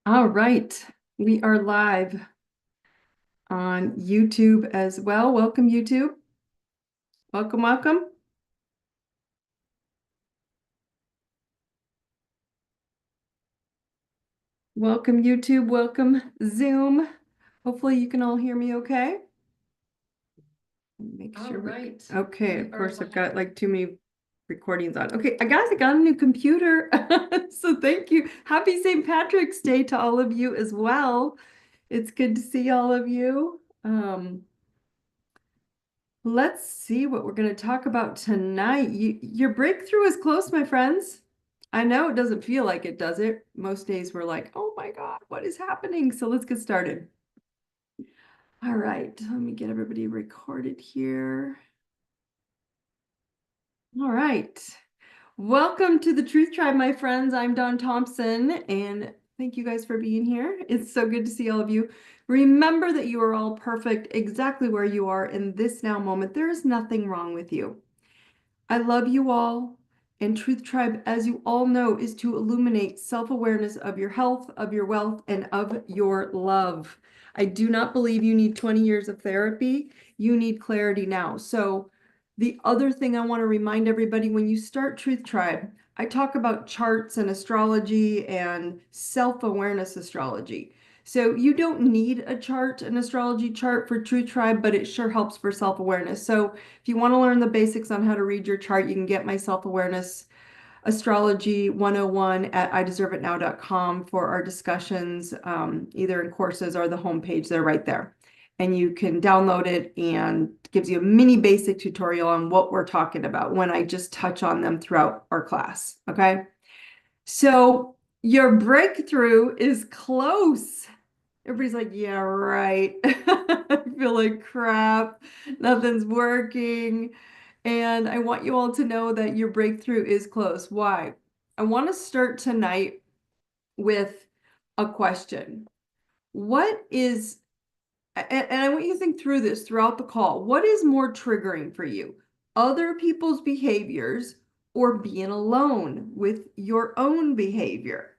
All right, we are live on YouTube as well. Welcome, YouTube. Welcome, welcome. Welcome, YouTube. Welcome, Zoom. Hopefully you can all hear me okay. Make sure. Right. Okay, of course, I've got like too many recordings on. Okay, guys, I got a new computer. So thank you. Happy St. Patrick's Day to all of you as well. It's good to see all of you. Let's see what we're going to talk about tonight. Your breakthrough is close, my friends. I know it doesn't feel like it, does it? Most days we're like, oh my God, what is happening? So let's get started. All right, let me get everybody recorded here. All right. Welcome to the Truth Tribe, my friends. I'm Daune Thompson, and thank you guys for being here. It's so good to see all of you. Remember that you are all perfect exactly where you are in this now moment. There is nothing wrong with you. I love you all, and Truth Tribe, as you all know, is to illuminate self-awareness of your health, of your wealth, and of your love. I do not believe you need 20 years of therapy. You need clarity now. So the other thing I want to remind everybody, when you start Truth Tribe, I talk about charts and astrology and self-awareness astrology. So you don't need a chart, an astrology chart for Truth Tribe, but it sure helps for self-awareness. So if you want to learn the basics on how to read your chart, you can get my self-awareness astrology 101 at ideserveitnow.com for our discussions, either in courses or the homepage. They're right there. And you can download it, and it gives you a mini basic tutorial on what we're talking about when I just touch on them throughout our class. Okay. So your breakthrough is close. Everybody's like, yeah, right. I feel like crap. Nothing's working. And I want you all to know that your breakthrough is close. Why? I want to start tonight with a question. What is, and I want you to think through this throughout the call. What is more triggering for you? Other people's behaviors or being alone with your own behavior,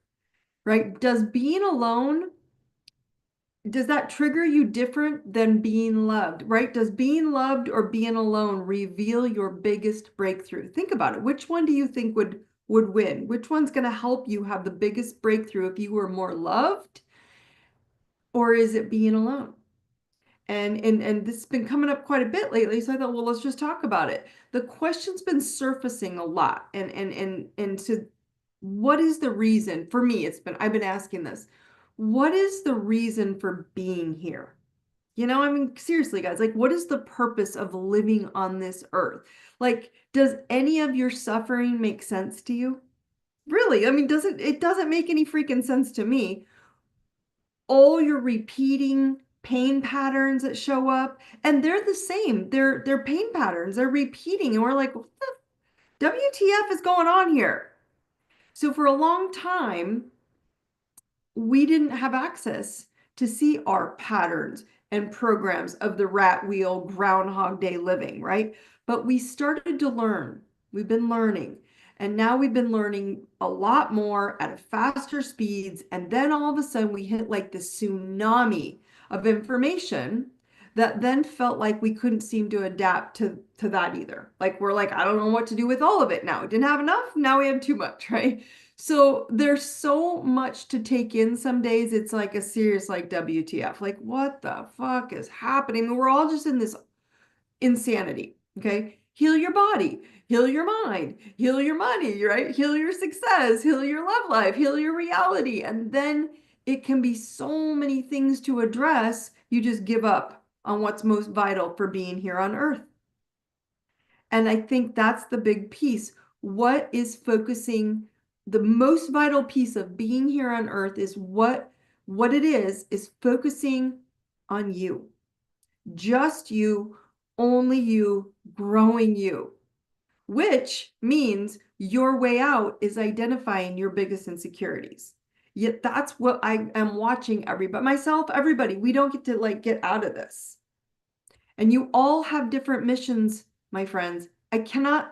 right? Does being alone, does that trigger you different than being loved, right? Does being loved or being alone reveal your biggest breakthrough? Think about it. Which one do you think would win? Which one's going to help you have the biggest breakthrough if you were more loved, or is it being alone? And this has been coming up quite a bit lately, so I thought, well, let's just talk about it. The question's been surfacing a lot, and so what is the reason? For me, I've been asking this. What is the reason for being here? You know, I mean, seriously, guys, like, what is the purpose of living on this earth? Like, does any of your suffering make sense to you? Really? I mean, it doesn't make any freaking sense to me. All your repeating pain patterns that show up, and they're the same. They're pain patterns. They're repeating, and we're like, what the WTF is going on here? So for a long time, we didn't have access to see our patterns and programs of the rat wheel groundhog day living, right? But we started to learn. We've been learning. And now we've been learning a lot more at a faster speeds. And then all of a sudden we hit like this tsunami of information that then felt like we couldn't seem to adapt to that either. Like we're like, I don't know what to do with all of it now. Didn't have enough. Now we have too much, right? So there's so much to take in some days. It's like a serious like WTF. Like what the fuck is happening? We're all just in this insanity. Okay. Heal your body, heal your mind, heal your money, right? Heal your success, heal your love life, heal your reality. And then it can be so many things to address. You just give up on what's most vital for being here on earth. And I think that's the big piece. What is focusing, the most vital piece of being here on earth is what it is focusing on you. Just you, only you, growing you, which means your way out is identifying your biggest insecurities. Yet that's what I am watching everybody, myself, everybody. We don't get to like get out of this. And you all have different missions, my friends. I cannot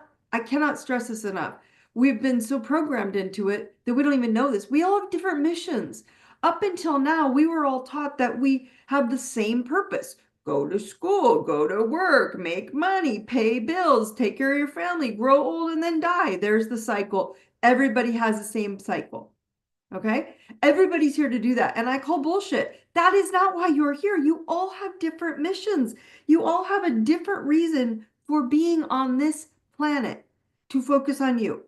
stress this enough. We've been so programmed into it that we don't even know this. We all have different missions. Up until now, we were all taught that we have the same purpose. Go to school, go to work, make money, pay bills, take care of your family, grow old, and then die. There's the cycle. Everybody has the same cycle. Okay? Everybody's here to do that. And I call bullshit. That is not why you're here. You all have different missions. You all have a different reason for being on this planet to focus on you.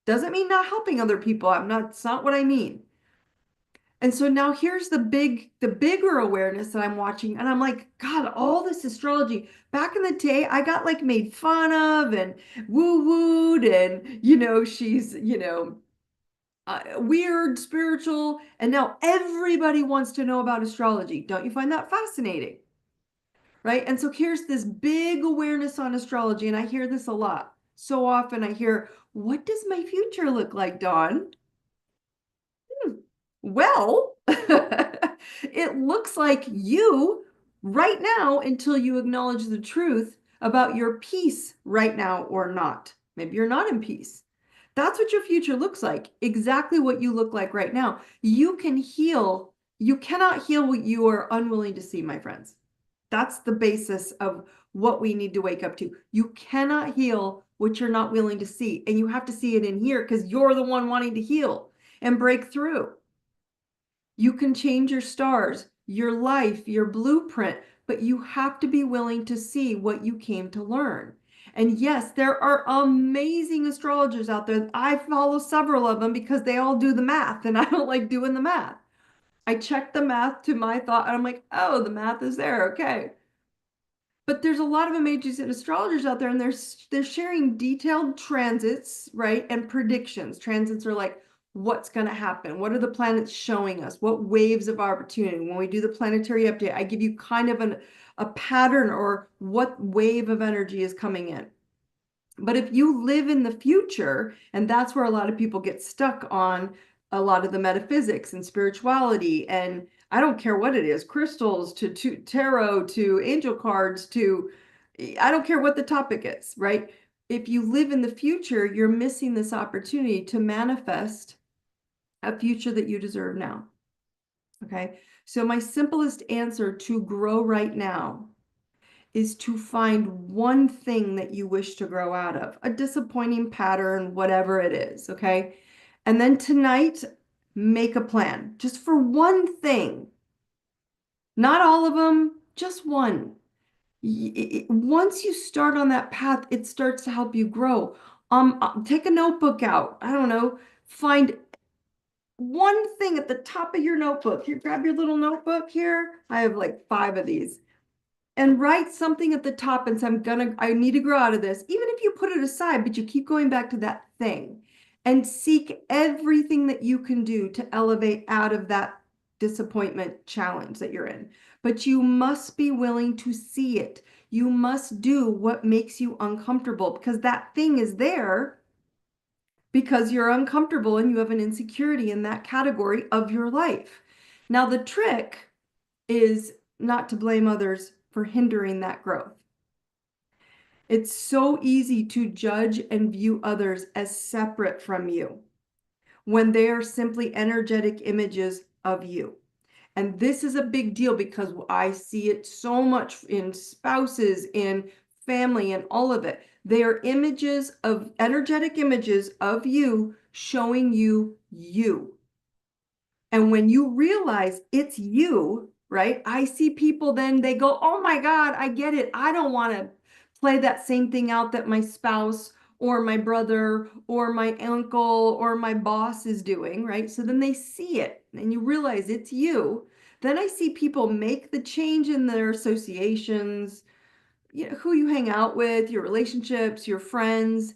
Doesn't mean not helping other people. It's not what I mean. And so now here's the bigger awareness that I'm watching. And I'm like, God, all this astrology. Back in the day, I got like made fun of and woo-wooed and, she's, weird, spiritual. And now everybody wants to know about astrology. Don't you find that fascinating? Right? And so here's this big awareness on astrology. And I hear this a lot. So often I hear, what does my future look like, Dawn? Well, it looks like you right now until you acknowledge the truth about your peace right now or not. Maybe you're not in peace. That's what your future looks like. Exactly what you look like right now. You can heal. You cannot heal what you are unwilling to see, my friends. That's the basis of what we need to wake up to. You cannot heal what you're not willing to see. And you have to see it in here because you're the one wanting to heal and break through. You can change your stars, your life, your blueprint, but you have to be willing to see what you came to learn. And yes, there are amazing astrologers out there. I follow several of them because they all do the math, and I don't like doing the math. I check the math to my thought, and I'm like, oh, the math is there. Okay. But there's a lot of amazing astrologers out there, and they're sharing detailed transits, right? And predictions. Transits are like, what's going to happen? What are the planets showing us? What waves of opportunity? When we do the planetary update, I give you kind of a pattern or what wave of energy is coming in. But if you live in the future, and that's where a lot of people get stuck on a lot of the metaphysics and spirituality, and I don't care what it is, crystals to tarot to angel cards to, I don't care what the topic is, right? If you live in the future, you're missing this opportunity to manifest a future that you deserve now. Okay. So my simplest answer to grow right now is to find one thing that you wish to grow out of, a disappointing pattern, whatever it is. Okay. And then tonight, make a plan just for one thing. Not all of them, just one. Once you start on that path, it starts to help you grow. Take a notebook out. I don't know, find one thing at the top of your notebook. Here, grab your little notebook here. I have like 5 of these. And write something at the top and say, I need to grow out of this. Even if you put it aside, but you keep going back to that thing and seek everything that you can do to elevate out of that disappointment challenge that you're in. But you must be willing to see it. You must do what makes you uncomfortable because that thing is there because you're uncomfortable and you have an insecurity in that category of your life. Now, the trick is not to blame others for hindering that growth. It's so easy to judge and view others as separate from you when they are simply energetic images of you. And this is a big deal because I see it so much in spouses, in family, and all of it. They are energetic images of you showing you you. And when you realize it's you, right? I see people then they go, oh my God, I get it. I don't want to play that same thing out that my spouse or my brother or my uncle or my boss is doing, right? So then they see it and you realize it's you. Then I see people make the change in their associations, who you hang out with, your relationships, your friends,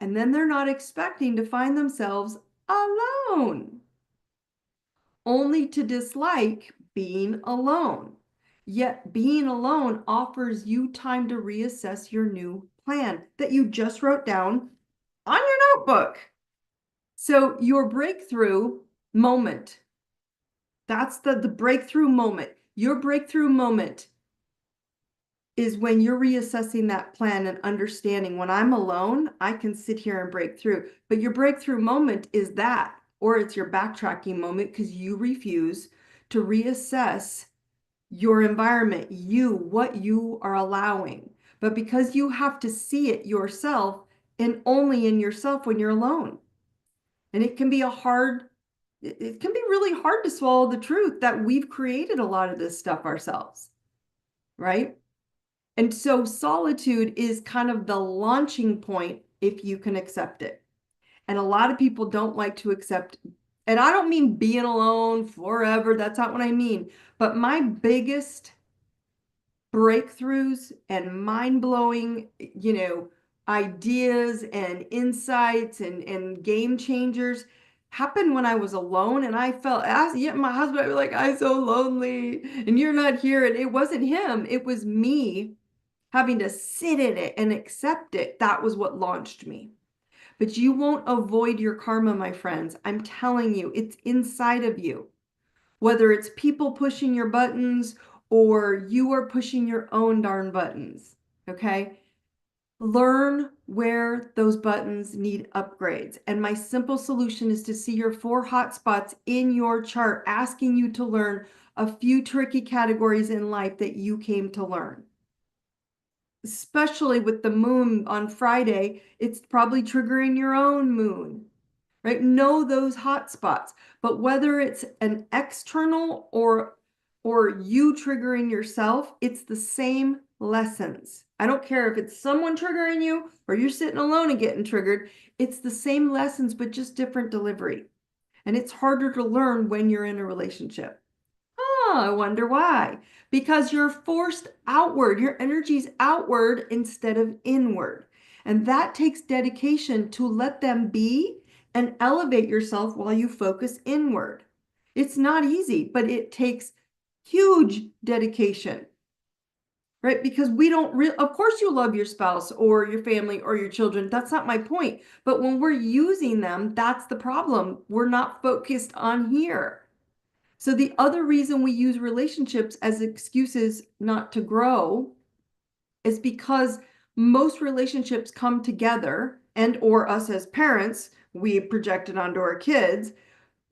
and then they're not expecting to find themselves alone, only to dislike being alone. Yet being alone offers you time to reassess your new plan that you just wrote down on your notebook. So your breakthrough moment, that's the breakthrough moment. Your breakthrough moment is when you're reassessing that plan and understanding when I'm alone, I can sit here and break through. But your breakthrough moment is that, or it's your backtracking moment because you refuse to reassess your environment, what you are allowing. But because you have to see it yourself and only in yourself when you're alone. And it can be it can be really hard to swallow the truth that we've created a lot of this stuff ourselves, right? And so solitude is kind of the launching point if you can accept it. And a lot of people don't like to accept, and I don't mean being alone forever. That's not what I mean. But my biggest breakthroughs and mind-blowing, ideas and insights and game changers happened when I was alone. And I felt, yeah, my husband, I was like, I'm so lonely and you're not here. And it wasn't him, it was me having to sit in it and accept it. That was what launched me. But you won't avoid your karma, my friends. I'm telling you, it's inside of you. Whether it's people pushing your buttons or you are pushing your own darn buttons, okay? Learn where those buttons need upgrades. And my simple solution is to see your 4 hotspots in your chart, asking you to learn a few tricky categories in life that you came to learn. Especially with the moon on Friday, it's probably triggering your own moon, right? Know those hot spots. But whether it's an external or you triggering yourself, it's the same lessons. I don't care if it's someone triggering you or you're sitting alone and getting triggered. It's the same lessons, but just different delivery. And it's harder to learn when you're in a relationship. Oh, I wonder why. Because you're forced outward. Your energy's outward instead of inward. And that takes dedication to let them be and elevate yourself while you focus inward. It's not easy, but it takes huge dedication, right? Because we don't really, of course you love your spouse or your family or your children. That's not my point. But when we're using them, that's the problem. We're not focused on here. So the other reason we use relationships as excuses not to grow is because most relationships come together, and or us as parents, we project it onto our kids,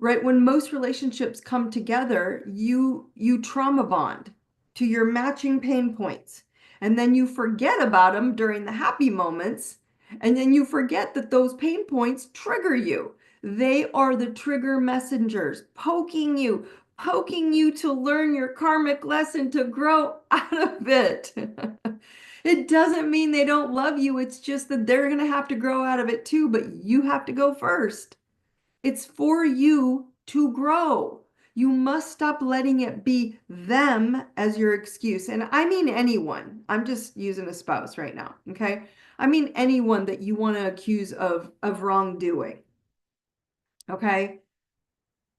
right? When most relationships come together, you trauma bond to your matching pain points. And then you forget about them during the happy moments. And then you forget that those pain points trigger you. They are the trigger messengers poking you to learn your karmic lesson, to grow out of it. It doesn't mean they don't love you. It's just that they're going to have to grow out of it too, but you have to go first. It's for you to grow. You must stop letting it be them as your excuse. And I mean anyone. I'm just using a spouse right now, okay? I mean anyone that you want to accuse of wrongdoing, okay?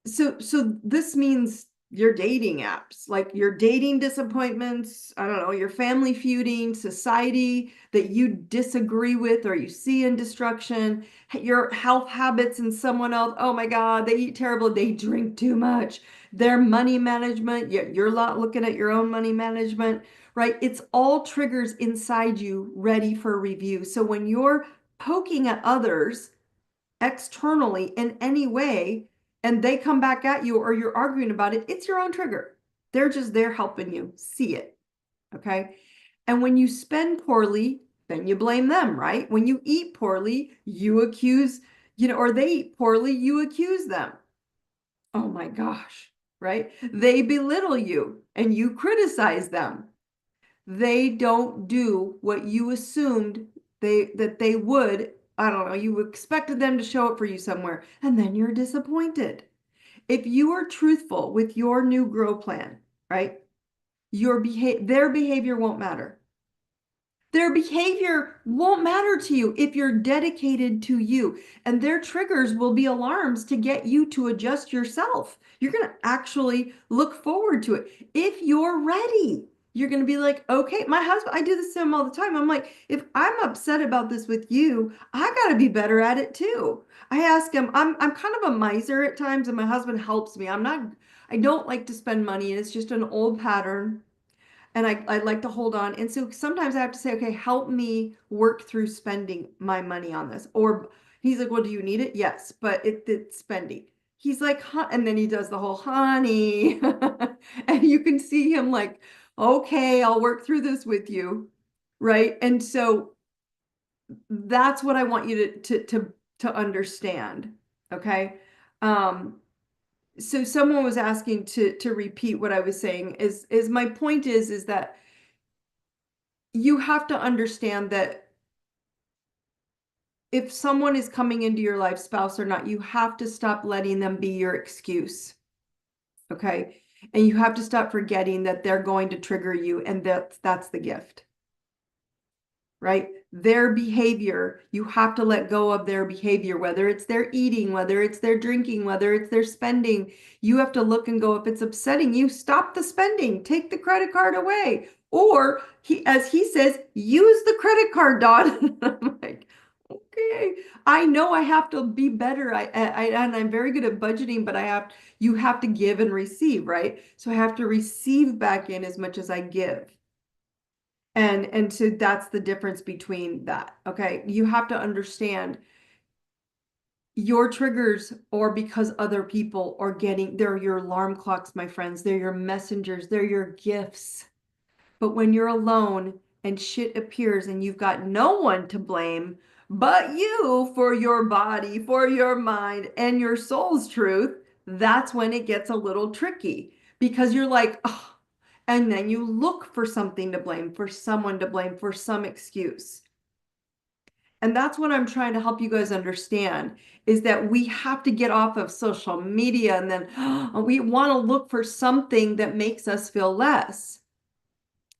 So this means your dating apps, like your dating disappointments, I don't know, your family feuding, society that you disagree with or you see in destruction, your health habits in someone else. Oh my God, they eat terrible, they drink too much, their money management, you're not looking at your own money management, right? It's all triggers inside you ready for review. So when you're poking at others externally in any way, and they come back at you or you're arguing about it, it's your own trigger. They're just there helping you see it, okay? And when you spend poorly, then you blame them, right? When you eat poorly, you accuse, or they eat poorly, you accuse them. Oh my gosh, right? They belittle you and you criticize them. They don't do what you assumed that they would. I don't know, you expected them to show up for you somewhere, and then you're disappointed. If you are truthful with your new grow plan, right? Their behavior won't matter. Their behavior won't matter to you if you're dedicated to you. And their triggers will be alarms to get you to adjust yourself. You're going to actually look forward to it. If you're ready, you're going to be like, okay, my husband, I do this to him all the time. I'm like, if I'm upset about this with you, I got to be better at it too. I ask him, I'm kind of a miser at times, and my husband helps me. I don't like to spend money, and it's just an old pattern. And I like to hold on. And so sometimes I have to say, okay, help me work through spending my money on this. Or he's like, well, do you need it? Yes, but it's spending. he's like, huh, and then he does the whole honey, and you can see him like, okay, I'll work through this with you, right? And so that's what I want you to understand, okay? So someone was asking to repeat what I was saying. Is my point is that you have to understand that if someone is coming into your life, spouse or not, you have to stop letting them be your excuse. Okay. And you have to stop forgetting that they're going to trigger you, and that's the gift. Right? Their behavior, you have to let go of their behavior, whether it's their eating, whether it's their drinking, whether it's their spending. You have to look and go, if it's upsetting you, stop the spending, take the credit card away. Or as he says, use the credit card, Dawn. I'm like, okay, I know I have to be better. And I'm very good at budgeting, but you have to give and receive, right? So I have to receive back in as much as I give. And so that's the difference between that. Okay. You have to understand your triggers, or because other people are they're your alarm clocks, my friends. They're your messengers. They're your gifts. But when you're alone and shit appears and you've got no one to blame but you for your body, for your mind, and your soul's truth, that's when it gets a little tricky, because you're like, oh, and then you look for something to blame, for someone to blame, for some excuse. And that's what I'm trying to help you guys understand, is that we have to get off of social media, and then we want to look for something that makes us feel less.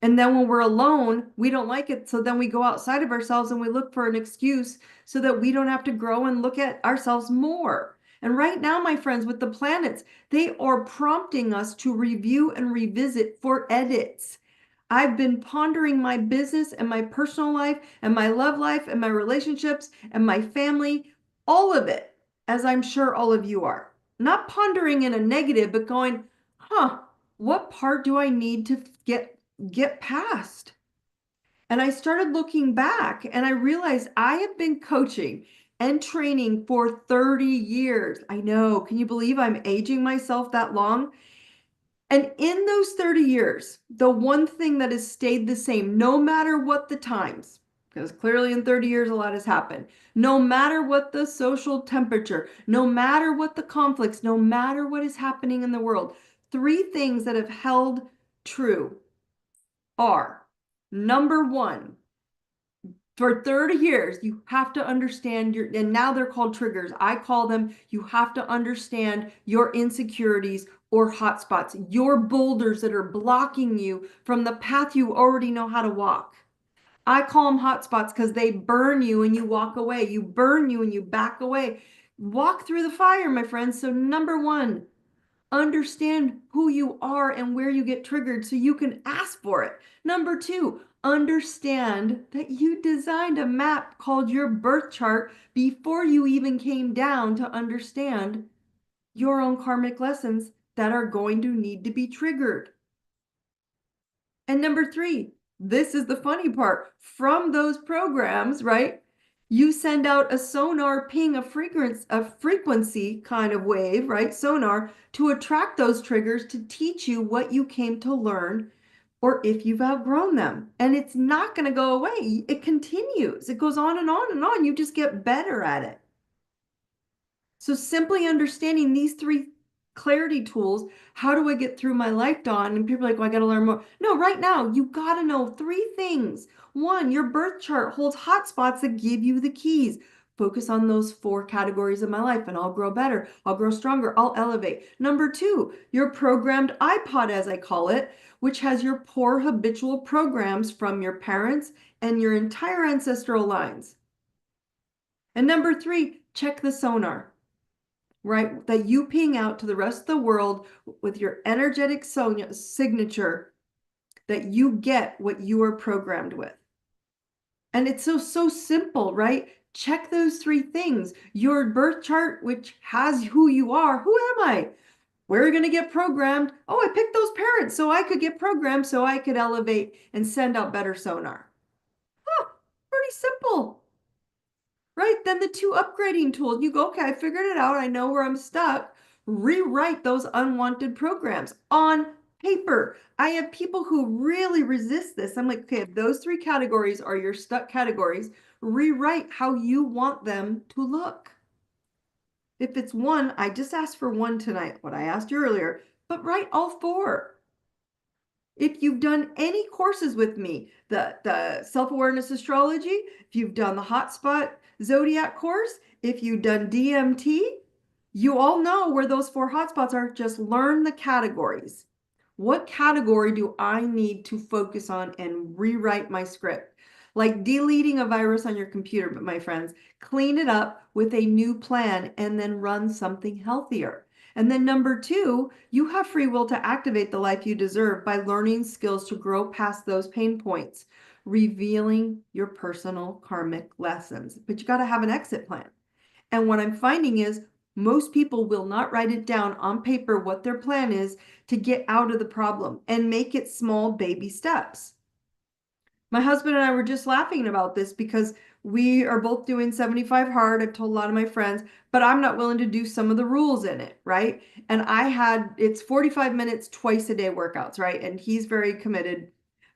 And then when we're alone, we don't like it. So then we go outside of ourselves and we look for an excuse so that we don't have to grow and look at ourselves more. And right now, my friends, with the planets, they are prompting us to review and revisit for edits. I've been pondering my business and my personal life and my love life and my relationships and my family, all of it, as I'm sure all of you are. Not pondering in a negative, but going, what part do I need to get past? And I started looking back and I realized I have been coaching and training for 30 years. I know, can you believe I'm aging myself that long? And in those 30 years, the one thing that has stayed the same, no matter what the times, because clearly in 30 years, a lot has happened, no matter what the social temperature, no matter what the conflicts, no matter what is happening in the world, three things that have held true are: number one, for 30 years, you have to understand and now they're called triggers. I call them, you have to understand your insecurities or hotspots, your boulders that are blocking you from the path you already know how to walk. I call them hotspots because they burn you and you walk away. You burn you and you back away. Walk through the fire, my friends. So number one, understand who you are and where you get triggered so you can ask for it. Number two, understand that you designed a map called your birth chart before you even came down to understand your own karmic lessons that are going to need to be triggered. And number three, this is the funny part, from those programs, right? You send out a sonar ping, a frequency kind of wave, right? Sonar, to attract those triggers to teach you what you came to learn, or if you've outgrown them. And it's not going to go away. It continues. It goes on and on and on. You just get better at it. So simply understanding these three clarity tools, how do I get through my life, Dawn? And people are like, well, I got to learn more. No, right now, you got to know three things. One, your birth chart holds hotspots that give you the keys. Focus on those four categories of my life and I'll grow better. I'll grow stronger. I'll elevate. Number two, your programmed iPod, as I call it, which has your poor habitual programs from your parents and your entire ancestral lines. And number three, check the sonar, right? That you ping out to the rest of the world with your energetic signature, that you get what you are programmed with. And it's so simple, right? Check those three things. Your birth chart, which has who you are. Who am I? We're going to get programmed. Oh, I picked those parents so I could get programmed, so I could elevate and send out better sonar. Huh, pretty simple. Right? Then the two upgrading tools, you go, okay, I figured it out. I know where I'm stuck. Rewrite those unwanted programs on paper. I have people who really resist this. I'm like, okay, if those three categories are your stuck categories, rewrite how you want them to look. If it's one, I just asked for one tonight, what I asked you earlier, but write all four. If you've done any courses with me, the self-awareness astrology, if you've done the hotspot zodiac course, if you've done DMT, you all know where those four hotspots are. Just learn the categories. What category do I need to focus on and rewrite my script? Like deleting a virus on your computer, but my friends, clean it up with a new plan and then run something healthier. And then number two, you have free will to activate the life you deserve by learning skills to grow past those pain points, revealing your personal karmic lessons. But you got to have an exit plan. And what I'm finding is most people will not write it down on paper what their plan is to get out of the problem and make it small baby steps. My husband and I were just laughing about this because we are both doing 75 hard. I've told a lot of my friends, but I'm not willing to do some of the rules in it, right? And it's 45 minutes twice a day workouts, right? And he's very committed.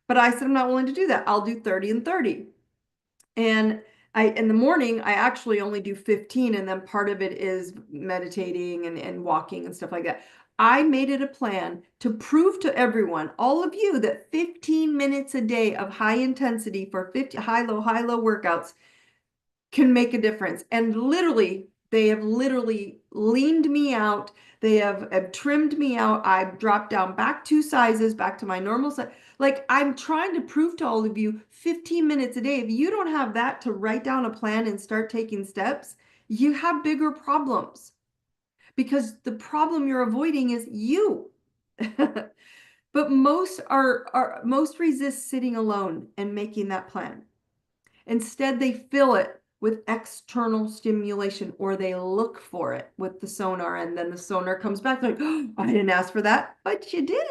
But I said, I'm not willing to do that. I'll do 30 and 30. And in the morning, I actually only do 15, and then part of it is meditating and walking and stuff like that. I made it a plan to prove to everyone, all of you, that 15 minutes a day of high intensity for 50 high, low workouts can make a difference. And literally, they have literally leaned me out. They have trimmed me out. I've dropped down back 2 sizes, back to my normal size. Like I'm trying to prove to all of you 15 minutes a day. If you don't have that to write down a plan and start taking steps, you have bigger problems because the problem you're avoiding is you. But most resist sitting alone and making that plan. Instead, they fill it with external stimulation, or they look for it with the sonar, and then the sonar comes back like, oh, I didn't ask for that, but you did.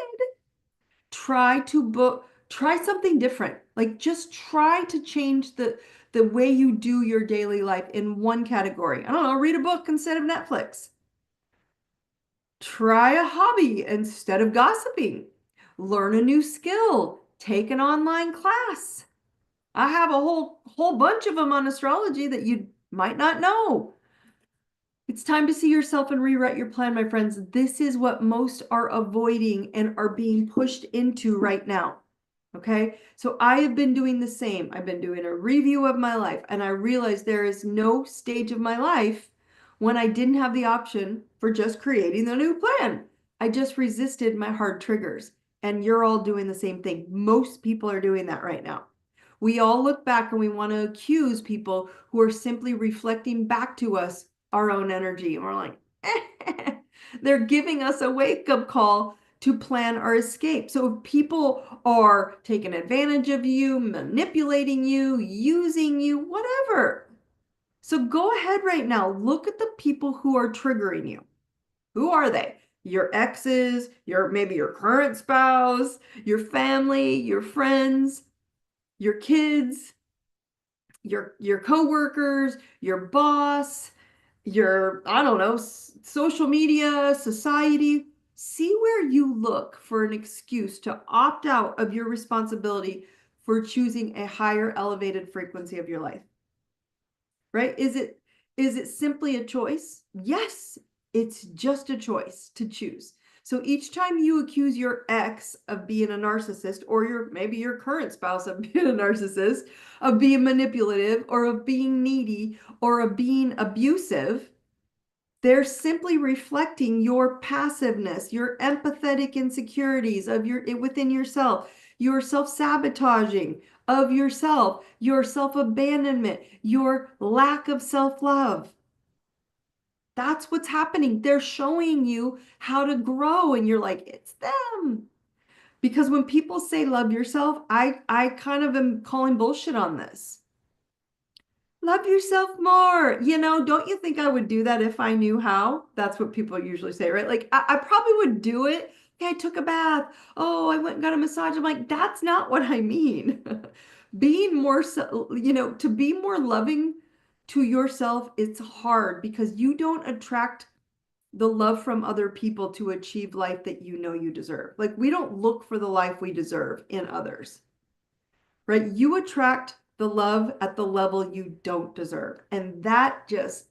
Try something different. Like just try to change the way you do your daily life in one category. I don't know, read a book instead of Netflix. Try a hobby instead of gossiping. Learn a new skill. Take an online class. I have a whole bunch of them on astrology that you might not know. It's time to see yourself and rewrite your plan, my friends. This is what most are avoiding and are being pushed into right now. Okay, so I have been doing the same. I've been doing a review of my life, and I realized there is no stage of my life when I didn't have the option for just creating the new plan. I just resisted my hard triggers, and you're all doing the same thing. Most people are doing that right now. We all look back and we want to accuse people who are simply reflecting back to us our own energy. And we're like, they're giving us a wake-up call to plan our escape. So if people are taking advantage of you, manipulating you, using you, whatever. So go ahead right now. Look at the people who are triggering you. Who are they? Your exes, maybe your current spouse, your family, your friends, your kids, your coworkers, your boss, I don't know, social media, society. See where you look for an excuse to opt out of your responsibility for choosing a higher elevated frequency of your life. Right? Is it simply a choice? Yes, it's just a choice to choose. So each time you accuse your ex of being a narcissist, or maybe your current spouse of being a narcissist, of being manipulative, or of being needy, or of being abusive, they're simply reflecting your passiveness, your empathetic insecurities within yourself, your self-sabotaging of yourself, your self-abandonment, your lack of self-love. That's what's happening. They're showing you how to grow, and you're like, it's them. Because when people say love yourself, I kind of am calling bullshit on this. Love yourself more. Don't you think I would do that if I knew how? That's what people usually say, right? Like, I probably would do it. Okay, I took a bath. Oh, I went and got a massage. I'm like, that's not what I mean. Being more, to be more loving to yourself, it's hard because you don't attract the love from other people to achieve life that you know you deserve. Like, we don't look for the life we deserve in others, right? You attract the love at the level you don't deserve. And that just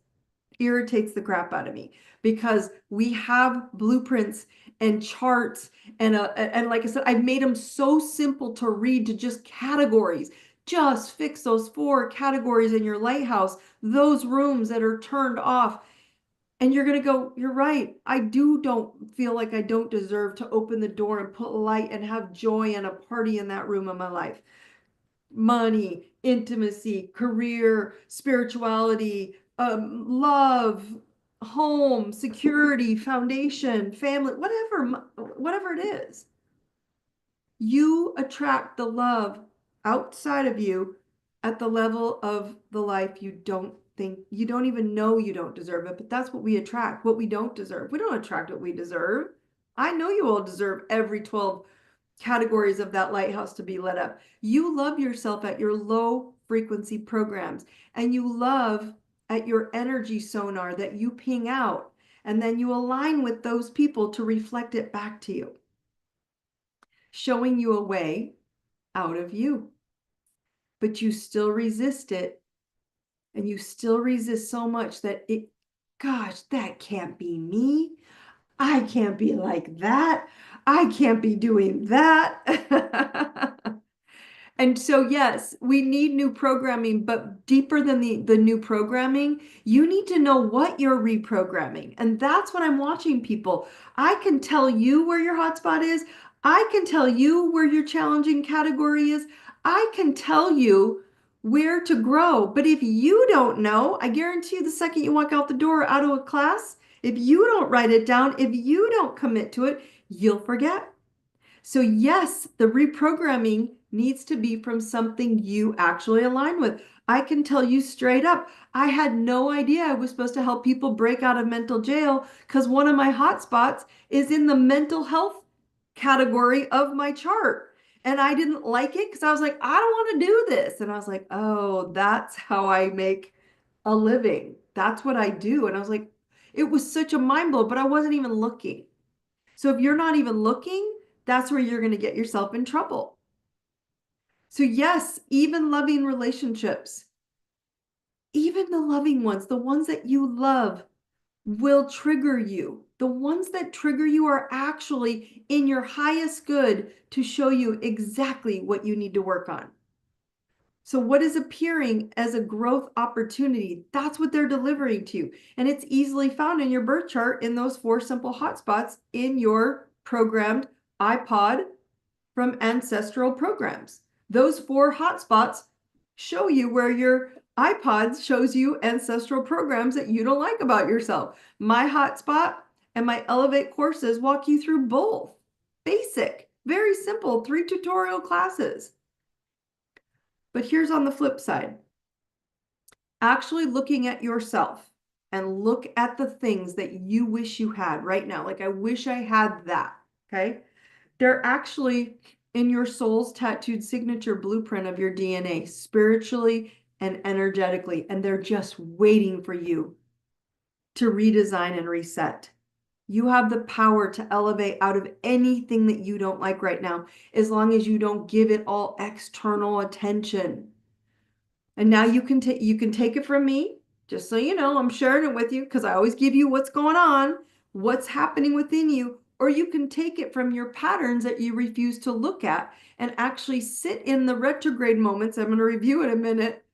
irritates the crap out of me, because we have blueprints and charts and like I said, I've made them so simple to read, to just categories. Just fix those 4 categories in your lighthouse, those rooms that are turned off. And you're going to go, you're right. Don't feel like I don't deserve to open the door and put light and have joy and a party in that room of my life. Money, intimacy, career, spirituality, love, home, security, foundation, family, whatever it is. You attract the love outside of you at the level of the life you don't even know you don't deserve it, but that's what we attract, what we don't deserve. We don't attract what we deserve. I know you all deserve every 12 categories of that lighthouse to be lit up. You love yourself at your low frequency programs, and you love at your energy sonar that you ping out, and then you align with those people to reflect it back to you, showing you a way out of you. But you still resist it, and you still resist so much that gosh, that can't be me. I can't be like that. I can't be doing that. And so, yes, we need new programming, but deeper than the new programming, you need to know what you're reprogramming. And that's what I'm watching people. I can tell you where your hotspot is. I can tell you where your challenging category is. I can tell you where to grow. But if you don't know, I guarantee you the second you walk out the door out of a class, if you don't write it down, if you don't commit to it, you'll forget. So yes, the reprogramming needs to be from something you actually align with. I can tell you straight up, I had no idea I was supposed to help people break out of mental jail, because one of my hotspots is in the mental health category of my chart. And I didn't like it because I was like, I don't want to do this. And I was like, oh, that's how I make a living. That's what I do. And I was like, it was such a mind blow, but I wasn't even looking. So if you're not even looking, that's where you're going to get yourself in trouble. So yes, even loving relationships, even the loving ones, the ones that you love, will trigger you. The ones that trigger you are actually in your highest good to show you exactly what you need to work on. So what is appearing as a growth opportunity, that's what they're delivering to you. And it's easily found in your birth chart in those 4 simple hotspots in your programmed iPod from ancestral programs. Those 4 hotspots show you where your iPod shows you ancestral programs that you don't like about yourself. My hotspot and my Elevate courses walk you through both. Basic, very simple, 3 tutorial classes. But here's on the flip side. Actually looking at yourself and look at the things that you wish you had right now. Like, I wish I had that, okay? They're actually in your soul's tattooed signature blueprint of your DNA, spiritually and energetically, and they're just waiting for you to redesign and reset. You have the power to elevate out of anything that you don't like right now, as long as you don't give it all external attention. And now you can take it from me, just so you know, I'm sharing it with you because I always give you what's going on, what's happening within you, or you can take it from your patterns that you refuse to look at and actually sit in the retrograde moments. I'm going to review in a minute.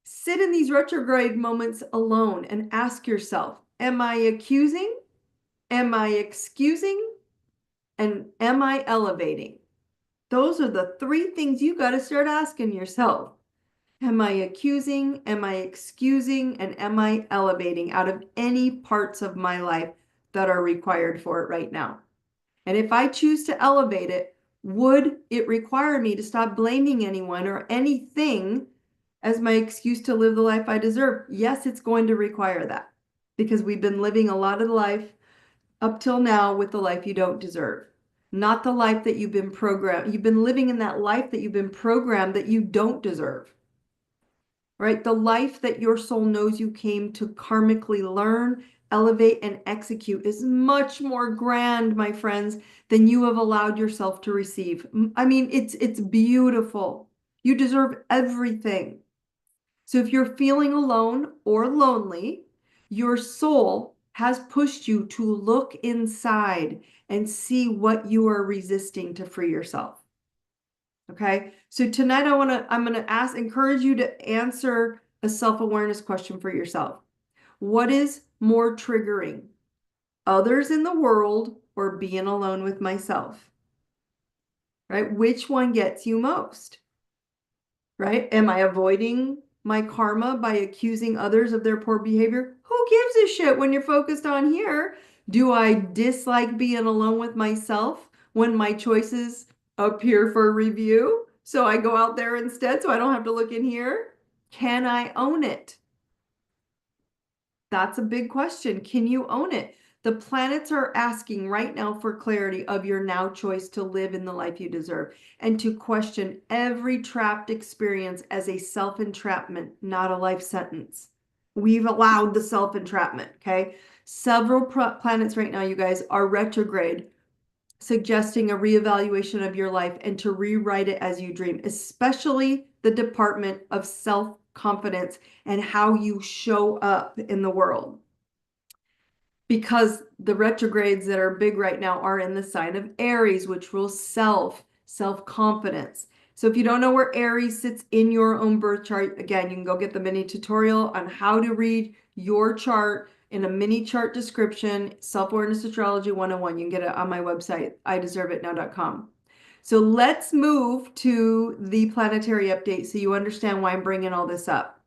Sit in these retrograde moments alone and ask yourself, am I accusing? Am I excusing? And am I elevating? Those are the 3 things you got to start asking yourself. Am I accusing? Am I excusing? And am I elevating out of any parts of my life that are required for it right now? And if I choose to elevate it, would it require me to stop blaming anyone or anything as my excuse to live the life I deserve? Yes, it's going to require that, because we've been living a lot of life up till now with the life you don't deserve. Not the life that you've been programmed. You've been living in that life that you've been programmed that you don't deserve. Right? The life that your soul knows you came to karmically learn elevate, and execute is much more grand, my friends, than you have allowed yourself to receive. I mean, it's beautiful. You deserve everything. So if you're feeling alone or lonely, your soul has pushed you to look inside and see what you are resisting to free yourself. Okay, so tonight I'm gonna encourage you to answer a self-awareness question for yourself. What is more triggering? Others in the world or being alone with myself? Right? Which one gets you most? Right? Am I avoiding my karma by accusing others of their poor behavior? Who gives a shit when you're focused on here? Do I dislike being alone with myself when my choices appear for review? So I go out there instead so I don't have to look in here? Can I own it? That's a big question. Can you own it? The planets are asking right now for clarity of your now choice to live in the life you deserve and to question every trapped experience as a self-entrapment, not a life sentence. We've allowed the self-entrapment, okay? Several planets right now, you guys, are retrograde, suggesting a reevaluation of your life and to rewrite it as you dream, especially the department of self-confidence and how you show up in the world. Because the retrogrades that are big right now are in the sign of Aries, which rules self-confidence. So if you don't know where Aries sits in your own birth chart, again, you can go get the mini tutorial on how to read your chart in a mini chart description, Self-Awareness Astrology 101. You can get it on my website, ideserveitnow.com. So let's move to the planetary update so you understand why I'm bringing all this up.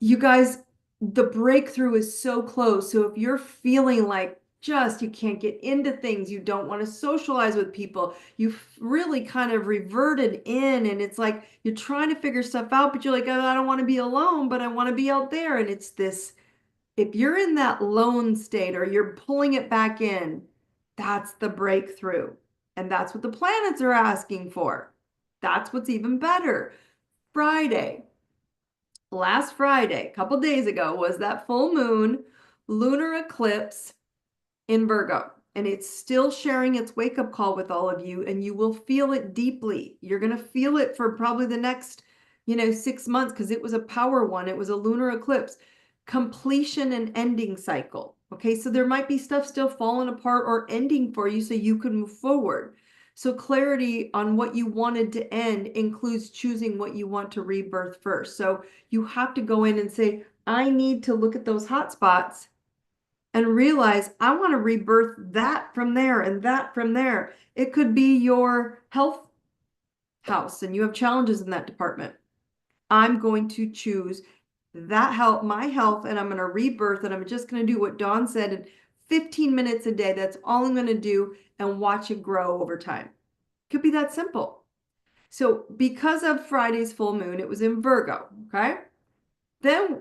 You guys, the breakthrough is so close. So if you're feeling like you can't get into things, you don't want to socialize with people, you've really kind of reverted in, and it's like you're trying to figure stuff out, but you're like, oh, I don't want to be alone, but I want to be out there. And it's this, if you're in that lone state or you're pulling it back in, that's the breakthrough. And that's what the planets are asking for. That's what's even better. Last Friday, a couple days ago, was that full moon lunar eclipse in Virgo. And it's still sharing its wake-up call with all of you, and you will feel it deeply. You're going to feel it for probably the next, 6 months, because it was a power one. It was a lunar eclipse. Completion and ending cycle. Okay, so there might be stuff still falling apart or ending for you so you can move forward. So clarity on what you wanted to end includes choosing what you want to rebirth first. So you have to go in and say, I need to look at those hot spots and realize I want to rebirth that from there and that from there. It could be your health house and you have challenges in that department. I'm going to choose my health, and I'm going to rebirth, and I'm just going to do what Dawn said in 15 minutes a day. That's all I'm going to do, and watch it grow over time. Could be that simple. So because of Friday's full moon, it was in Virgo, okay? Then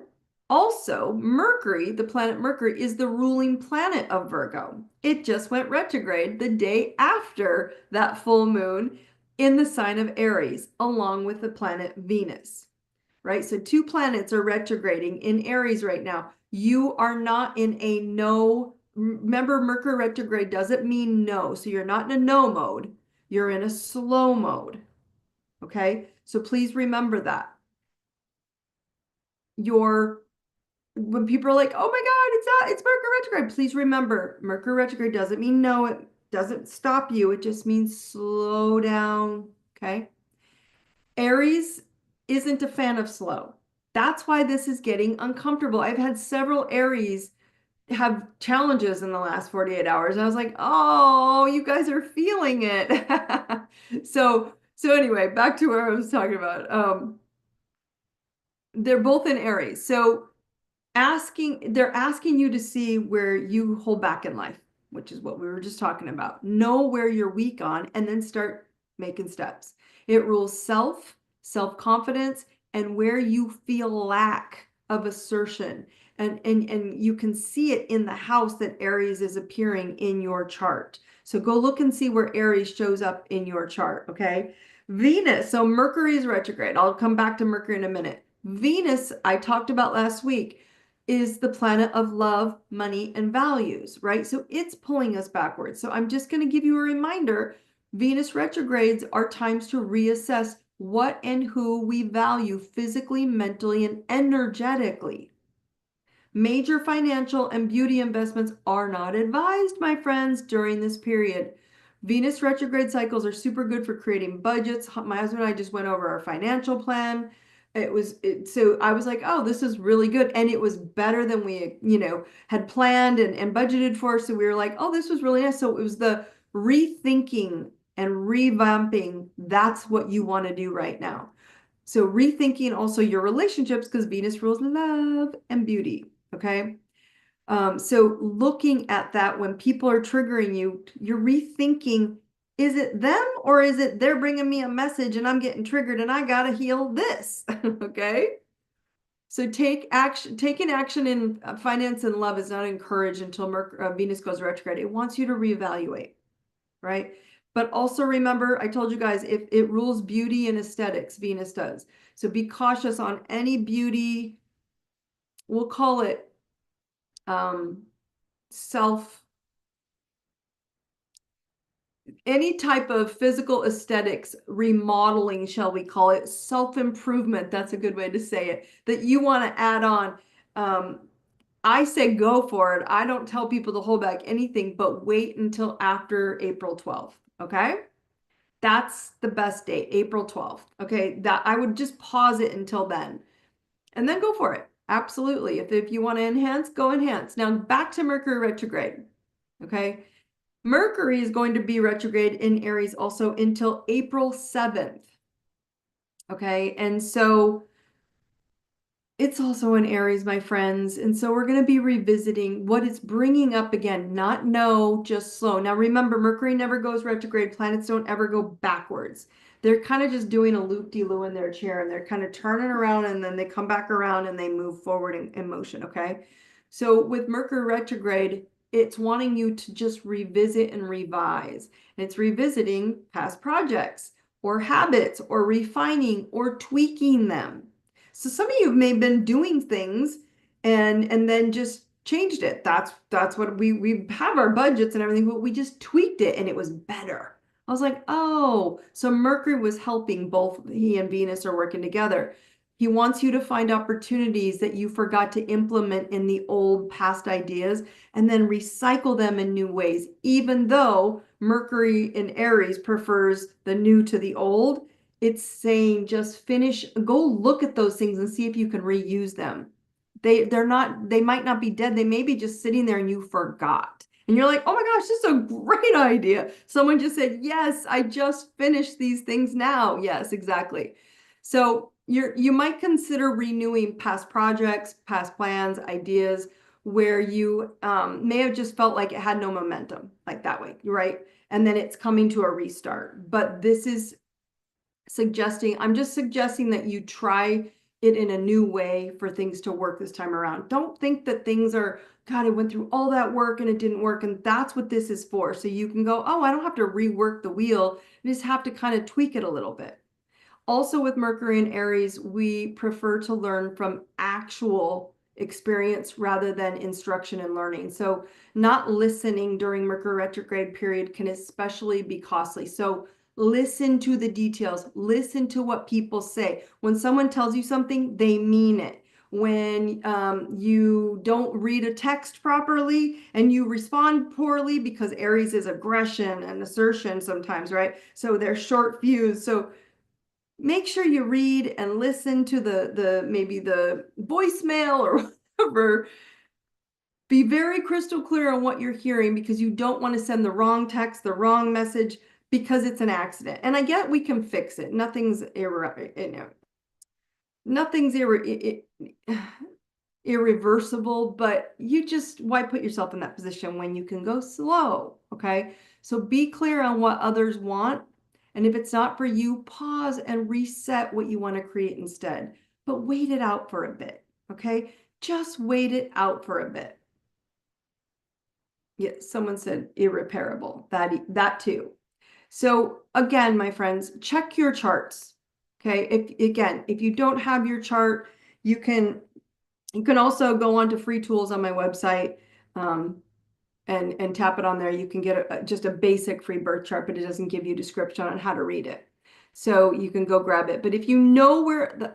also Mercury, the planet Mercury, is the ruling planet of Virgo. It just went retrograde the day after that full moon in the sign of Aries, along with the planet Venus. Right? So two planets are retrograding in Aries right now. You are not in a no. Remember, Mercury retrograde doesn't mean no. So you're not in a no mode. You're in a slow mode. Okay? So please remember that. When people are like, oh my God, it's Mercury retrograde. Please remember, Mercury retrograde doesn't mean no. It doesn't stop you. It just means slow down. Okay? Aries isn't a fan of slow. That's why this is getting uncomfortable. I've had several Aries have challenges in the last 48 hours. I was like, oh, you guys are feeling it. So anyway, back to where I was talking about. They're both in Aries. So they're asking you to see where you hold back in life, which is what we were just talking about. Know where you're weak on and then start making steps. It rules self-confidence, and where you feel lack of assertion. And you can see it in the house that Aries is appearing in your chart. So go look and see where Aries shows up in your chart, okay? Venus, so Mercury is retrograde. I'll come back to Mercury in a minute. Venus, I talked about last week. is the planet of love, money, and values, right? So it's pulling us backwards. So I'm just going to give you a reminder. Venus retrogrades are times to reassess what and who we value physically, mentally, and energetically. Major financial and beauty investments are not advised, my friends, during this period. Venus retrograde cycles are super good for creating budgets. My husband and I just went over our financial plan. So I was like, oh, this is really good. And it was better than we, had planned and budgeted for. So we were like, oh, this was really nice. So it was the rethinking and revamping. That's what you want to do right now. So rethinking also your relationships, because Venus rules love and beauty. Okay. So looking at that when people are triggering you, you're rethinking, is it them or is it they're bringing me a message and I'm getting triggered and I got to heal this? Okay. So taking action in finance and love is not encouraged until Venus goes retrograde. It wants you to reevaluate, right? But also remember, I told you guys, if it rules beauty and aesthetics, Venus does. So be cautious on any beauty, we'll call it any type of physical aesthetics remodeling, shall we call it, self-improvement, that's a good way to say it, that you want to add on. I say go for it. I don't tell people to hold back anything, but wait until after April 12th, okay? That's the best date, April 12th, okay? That I would just pause it until then, and then go for it. Absolutely. If you want to enhance, go enhance. Now back to Mercury retrograde, okay? Mercury is going to be retrograde in Aries also until April 7th. Okay, and so it's also in Aries, my friends. And so we're going to be revisiting what it's bringing up again, not no, just slow. Now remember, Mercury never goes retrograde. Planets don't ever go backwards. They're kind of just doing a loop-de-loo in their chair and they're kind of turning around and then they come back around and they move forward in motion, okay? So with Mercury retrograde, it's wanting you to just revisit and revise. And it's revisiting past projects or habits or refining or tweaking them. So some of you may have been doing things and then just changed it. That's what we have our budgets and everything, but we just tweaked it and it was better. I was like, oh, so Mercury was helping, both he and Venus are working together. He wants you to find opportunities that you forgot to implement in the old past ideas and then recycle them in new ways, even though Mercury in Aries prefers the new to the old. It's saying just go look at those things and see if you can reuse them. They might not be dead. They may be just sitting there and you forgot. And you're like, oh my gosh, this is a great idea. Someone just said, yes, I just finished these things now. Yes, exactly. So you might consider renewing past projects, past plans, ideas where you may have just felt like it had no momentum, like that way, right? And then it's coming to a restart. But this is I'm just suggesting that you try it in a new way for things to work this time around. Don't think that things are, God, I went through all that work and it didn't work. And that's what this is for. So you can go, oh, I don't have to rework the wheel. I just have to kind of tweak it a little bit. Also with Mercury and Aries, we prefer to learn from actual experience rather than instruction and learning. So not listening during Mercury retrograde period can especially be costly. So listen to the details. Listen to what people say. When someone tells you something, they mean it. When you don't read a text properly and you respond poorly, because Aries is aggression and assertion sometimes, right? So they're short fused. So make sure you read and listen to maybe the voicemail or whatever. Be very crystal clear on what you're hearing, because you don't want to send the wrong text, the wrong message, because it's an accident. And I get we can fix it. Nothing's irreversible, but why put yourself in that position when you can go slow, okay? So be clear on what others want. And if it's not for you, pause and reset what you want to create instead. But wait it out for a bit, okay? Just wait it out for a bit. Yeah, someone said irreparable, that too. So again, my friends, check your charts, okay? If you don't have your chart, you can You can also go on to free tools on my website, um, and tap it on there. You can get just a basic free birth chart, but it doesn't give you a description on how to read it. So you can go grab it. But if you know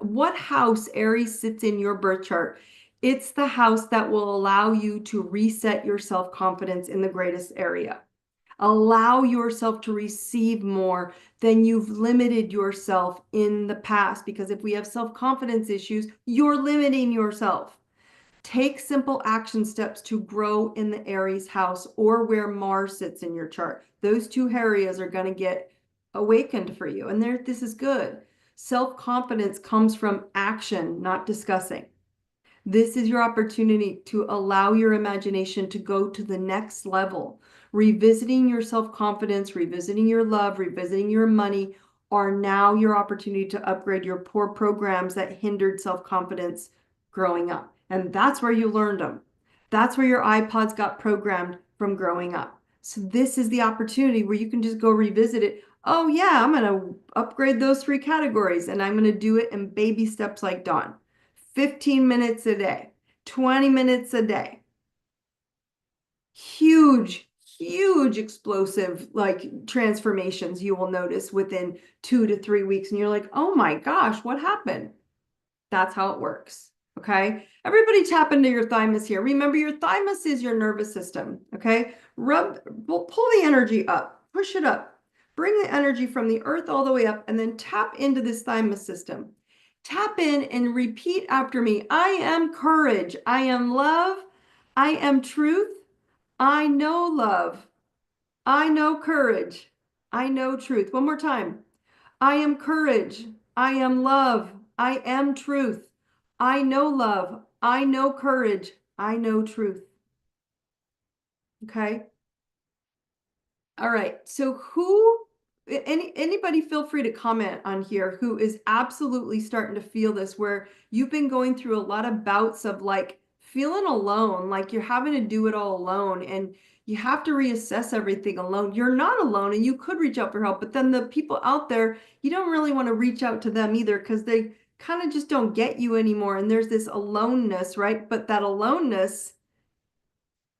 what house Aries sits in your birth chart, it's the house that will allow you to reset your self-confidence in the greatest area. Allow yourself to receive more than you've limited yourself in the past. Because if we have self-confidence issues, you're limiting yourself. Take simple action steps to grow in the Aries house or where Mars sits in your chart. Those two areas are going to get awakened for you. And this is good. Self-confidence comes from action, not discussing. This is your opportunity to allow your imagination to go to the next level. Revisiting your self-confidence, revisiting your love, revisiting your money are now your opportunity to upgrade your poor programs that hindered self-confidence growing up. And that's where you learned them. That's where your iPods got programmed from growing up. So this is the opportunity where you can just go revisit it. Oh yeah, I'm going to upgrade those 3 categories, and I'm going to do it in baby steps like Dawn. 15 minutes a day, 20 minutes a day. Huge, huge explosive like transformations you will notice within 2 to 3 weeks. And you're like, oh my gosh, what happened? That's how it works. Okay. Everybody tap into your thymus here. Remember, your thymus is your nervous system. Okay. Pull the energy up, push it up, bring the energy from the earth all the way up, and then tap into this thymus system. Tap in and repeat after me. I am courage. I am love. I am truth. I know love. I know courage. I know truth. One more time. I am courage. I am love. I am truth. I know love. I know courage. I know truth. Okay. All right. So anybody feel free to comment on here who is absolutely starting to feel this, where you've been going through a lot of bouts of like feeling alone, like you're having to do it all alone and you have to reassess everything alone. You're not alone and you could reach out for help, but then the people out there, you don't really want to reach out to them either because they kind of just don't get you anymore. And there's this aloneness, right? But that aloneness,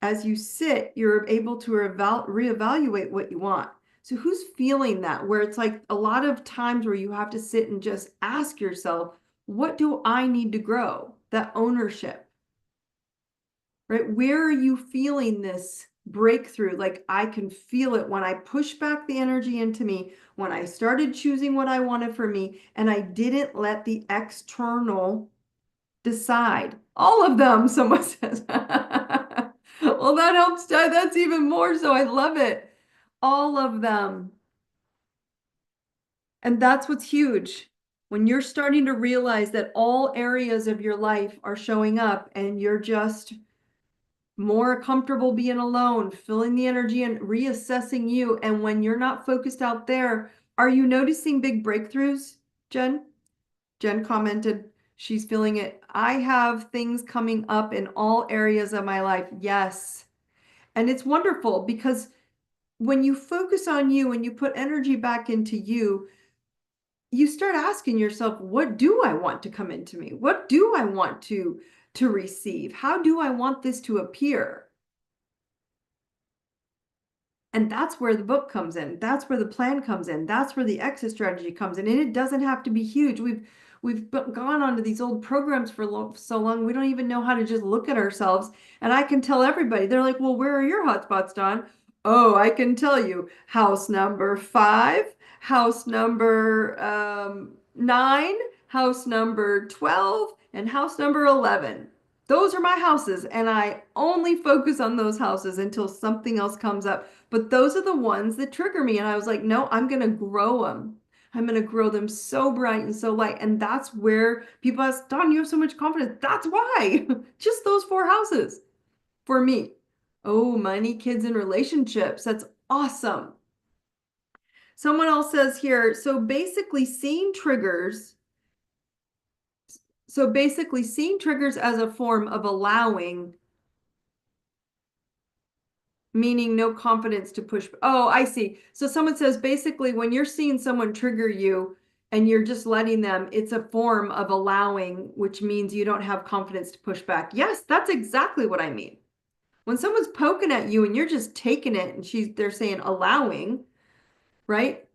as you sit, you're able to reevaluate what you want. So who's feeling that, where it's like a lot of times where you have to sit and just ask yourself, what do I need to grow? That ownership, right? Where are you feeling this breakthrough? Like I can feel it when I push back the energy into me, when I started choosing what I wanted for me, and I didn't let the external decide. All of them, someone says. Well, that helps. That's even more so. I love it. All of them. And that's what's huge. When you're starting to realize that all areas of your life are showing up and you're just more comfortable being alone, feeling the energy and reassessing you. And when you're not focused out there, are you noticing big breakthroughs, Jen? Jen commented, she's feeling it. I have things coming up in all areas of my life. Yes. And it's wonderful because when you focus on you and you put energy back into you, you start asking yourself, what do I want to come into me? What do I want to receive? How do I want this to appear? And that's where the book comes in. That's where the plan comes in. That's where the exit strategy comes in. And it doesn't have to be huge. We've gone onto these old programs for so long, we don't even know how to just look at ourselves. And I can tell everybody, they're like, well, where are your hotspots, Dawn? Oh, I can tell you, house number 5, house number 9, house number 12, and house number 11. Those are my houses, and I only focus on those houses until something else comes up. But those are the ones that trigger me. And I was like, no, I'm going to grow them. I'm going to grow them so bright and so light. And that's where people ask, Dawn, you have so much confidence. That's why. Just those 4 houses for me. Oh, money, kids, and relationships. That's awesome. Someone else says here, so basically seeing triggers as a form of allowing, meaning no confidence to push. Oh, I see. So someone says basically when you're seeing someone trigger you, and you're just letting them, it's a form of allowing, which means you don't have confidence to push back. Yes, that's exactly what I mean. When someone's poking at you and you're just taking it and they're saying allowing, right?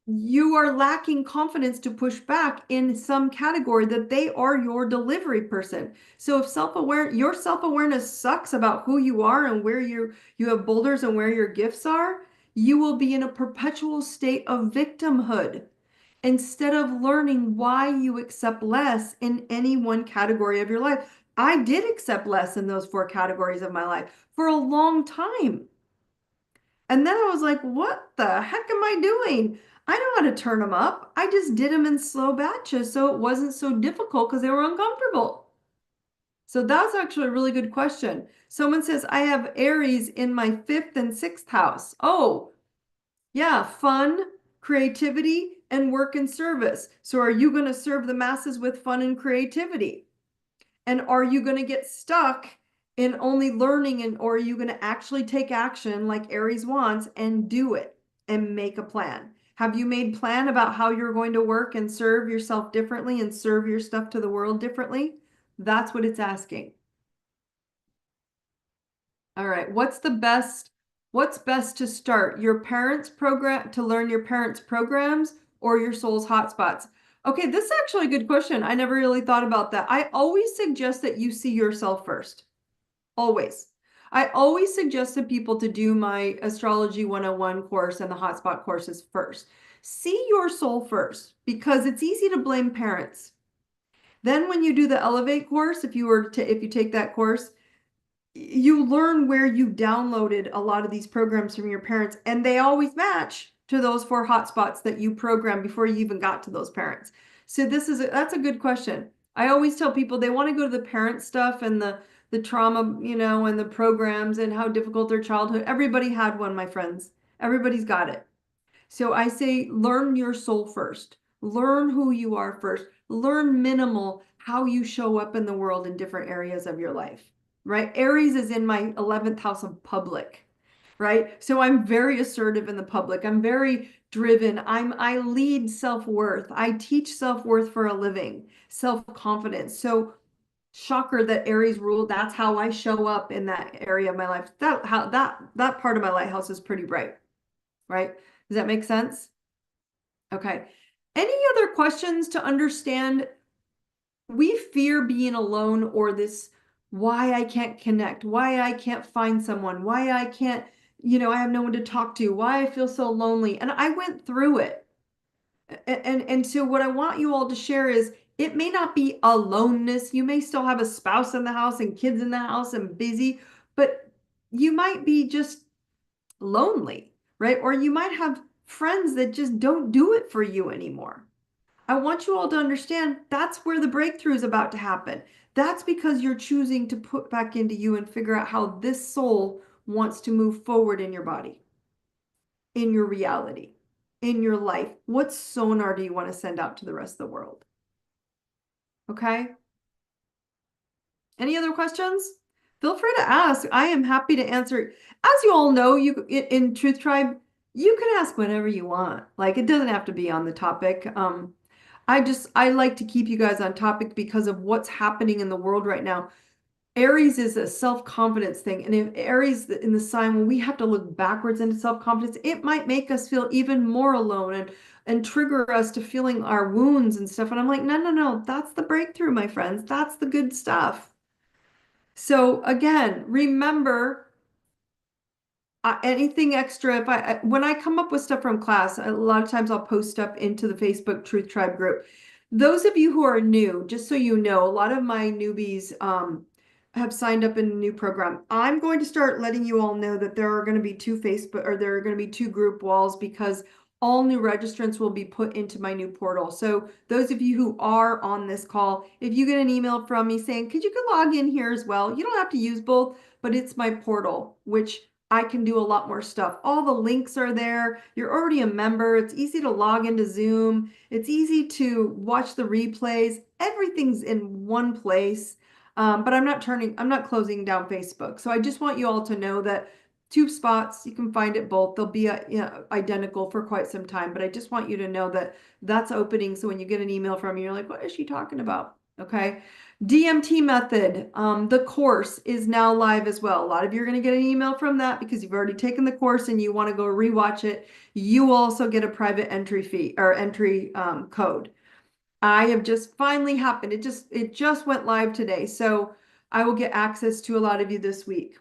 You are lacking confidence to push back in some category that they are your delivery person. So if your self-awareness sucks about who you are and where you have boulders and where your gifts are, you will be in a perpetual state of victimhood instead of learning why you accept less in any one category of your life. I did accept less in those 4 categories of my life for a long time. And then I was like, what the heck am I doing? I know how to turn them up. I just did them in slow batches so it wasn't so difficult because they were uncomfortable. So that's actually a really good question. Someone says, I have Aries in my 5th and 6th house. Oh, yeah, fun, creativity, and work and service. So are you going to serve the masses with fun and creativity? And are you going to get stuck in only learning, or are you going to actually take action like Aries wants and do it and make a plan? Have you made plan about how you're going to work and serve yourself differently and serve your stuff to the world differently? That's what it's asking. All right, what's best to start? Your parents' program, to learn your parents' programs, or your soul's hotspots? Okay, this is actually a good question. I never really thought about that. I always suggest that you see yourself first. Always. I always suggest to people to do my Astrology 101 course and the hotspot courses first. See your soul first, because it's easy to blame parents. Then when you do the Elevate course, if you take that course, you learn where you downloaded a lot of these programs from your parents, and they always match to those 4 hotspots that you programmed before you even got to those parents. So that's a good question. I always tell people they want to go to the parent stuff and the trauma, and the programs and how difficult their childhood. Everybody had one, my friends. Everybody's got it. So I say learn your soul first. Learn who you are first. Learn minimal how you show up in the world in different areas of your life, right? Aries is in my 11th house of public, right? So I'm very assertive in the public. I'm very driven. I lead self-worth. I teach self-worth for a living, self-confidence. So shocker that Aries rule, that's how I show up in that area of my life. That part of my lighthouse is pretty bright, right? Does that make sense? Okay. Any other questions to understand? We fear being alone, or this, why I can't connect, why I can't find someone, why I can't, I have no one to talk to, why I feel so lonely. And I went through it. And so what I want you all to share is, it may not be aloneness. You may still have a spouse in the house and kids in the house and busy, but you might be just lonely, right? Or you might have friends that just don't do it for you anymore. I want you all to understand that's where the breakthrough is about to happen. That's because you're choosing to put back into you and figure out how this soul wants to move forward in your body, in your reality, in your life. What sonar do you want to send out to the rest of the world? Okay. Any other questions? Feel free to ask. I am happy to answer. As you all know, in Truth Tribe, you can ask whatever you want. Like, it doesn't have to be on the topic. I like to keep you guys on topic because of what's happening in the world right now. Aries is a self-confidence thing. And if Aries in the sign, when we have to look backwards into self-confidence, it might make us feel even more alone and trigger us to feeling our wounds and stuff. And I'm like, no, no, no, that's the breakthrough, my friends. That's the good stuff. So again, remember, anything extra, when I come up with stuff from class, a lot of times I'll post stuff into the Facebook Truth Tribe group. Those of you who are new, just so you know, a lot of my newbies have signed up in a new program. I'm going to start letting you all know that there are going to be 2 Facebook, or there are going to be 2 group walls, because all new registrants will be put into my new portal. So those of you who are on this call, if you get an email from me saying, could you log in here as well? You don't have to use both, but it's my portal, which I can do a lot more stuff. All the links are there. You're already a member. It's easy to log into Zoom. It's easy to watch the replays. Everything's in one place. But I'm not closing down Facebook. So I just want you all to know that two spots. You can find it both. They'll be identical for quite some time, but I just want you to know that that's opening. So when you get an email from me, you're like, what is she talking about? Okay. DMT method. The course is now live as well. A lot of you are going to get an email from that because you've already taken the course and you want to go rewatch it. You will also get a private entry fee or entry code. I have just finally happened. It just went live today. So I will get access to a lot of you this week.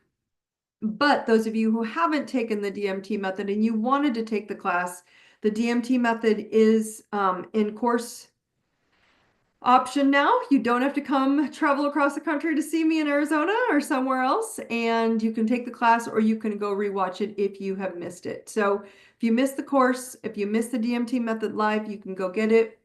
But those of you who haven't taken the DMT method and you wanted to take the class, the DMT method is in course option now. You don't have to come travel across the country to see me in Arizona or somewhere else, and you can take the class or you can go rewatch it if you have missed it. So if you missed the course, if you missed the DMT method live, you can go get it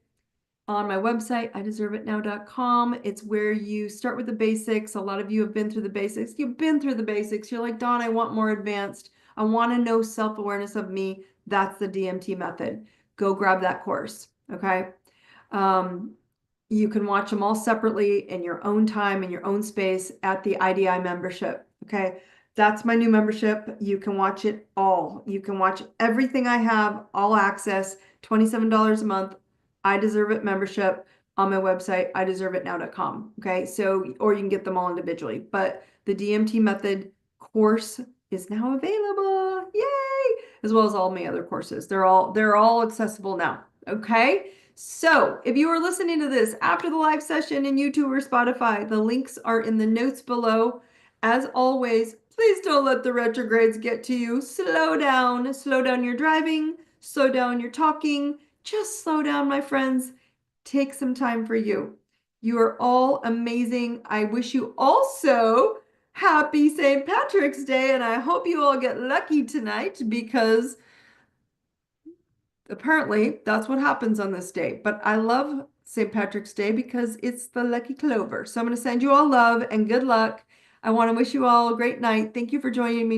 on my website, IDeserveItNow.com. It's where you start with the basics. A lot of you have been through the basics. You've been through the basics. You're like, Dawn, I want more advanced. I want to know self-awareness of me. That's the DMT method. Go grab that course, okay? You can watch them all separately in your own time, in your own space at the IDI membership, okay? That's my new membership. You can watch it all. You can watch everything I have, all access, $27 a month. I Deserve It membership on my website, IDeserveItNow.com. Okay, so, or you can get them all individually, but the DMT method course is now available. Yay! As well as all my other courses. They're all accessible now. Okay. So if you are listening to this after the live session in YouTube or Spotify, the links are in the notes below. As always, please don't let the retrogrades get to you. Slow down your driving, slow down your talking. Just slow down, my friends. Take some time for you. You are all amazing. I wish you also happy St. Patrick's Day, and I hope you all get lucky tonight because apparently that's what happens on this day. But I love St. Patrick's Day because it's the lucky clover. So I'm going to send you all love and good luck. I want to wish you all a great night. Thank you for joining me.